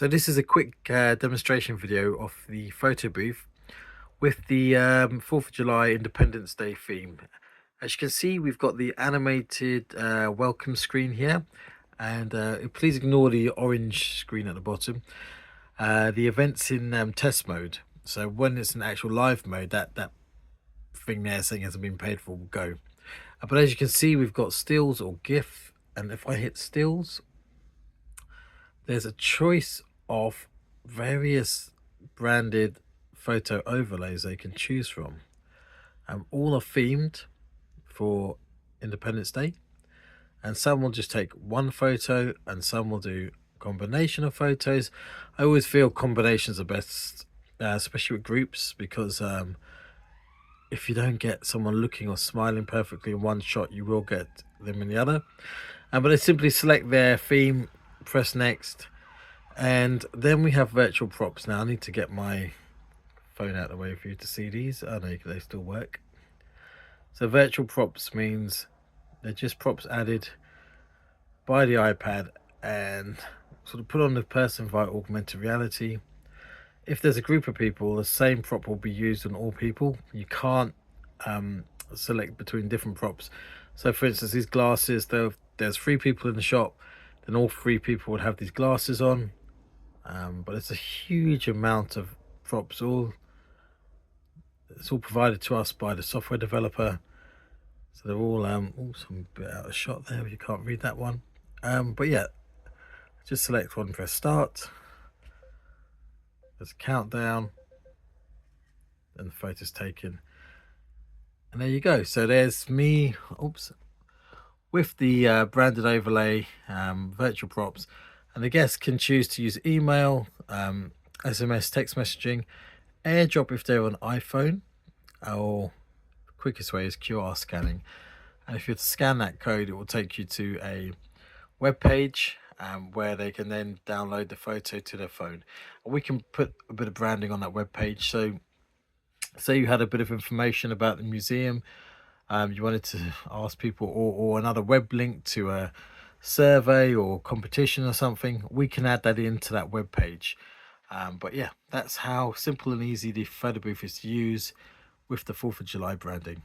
So this is a quick demonstration video of the photo booth with the 4th of July Independence Day theme. As you can see, we've got the animated welcome screen here, and please ignore the orange screen at the bottom. The event's in test mode, so when it's in actual live mode, that thing there saying hasn't been paid for will go. But as you can see, we've got stills or GIF, and if I hit stills, there's a choice of various branded photo overlays they can choose from. All are themed for Independence Day, and some will just take one photo and some will do a combination of photos. I always feel combinations are best, especially with groups, because if you don't get someone looking or smiling perfectly in one shot, you will get them in the other. But they simply select their theme, press next, and then we have virtual props. Now I need to get my phone out of the way for you to see these. Oh no, they still work. So virtual props means they're just props added by the iPad and sort of put on the person via augmented reality. If there's a group of people, the same prop will be used on all people. You can't select between different props. So for instance, these glasses, there's 3 people in the shop, then all 3 people would have these glasses on. But it's a huge amount of props. It's all provided to us by the software developer, so they're all some bit out of shot there. You can't read that one. But yeah, just select one, press start. There's a countdown, and the photo's taken, and there you go. So there's me, with the branded overlay, virtual props, and the guests can choose to use email, SMS, text messaging, airdrop if they're on iPhone, or the quickest way is QR scanning. And if you scan that code, it will take you to a web page where they can then download the photo to their phone. And we can put a bit of branding on that web page. So say you had a bit of information about the museum, you wanted to ask people, or another web link to a survey or competition or something, we can add that into that web page. But yeah, that's how simple and easy the photo booth is to use with the 4th of July branding.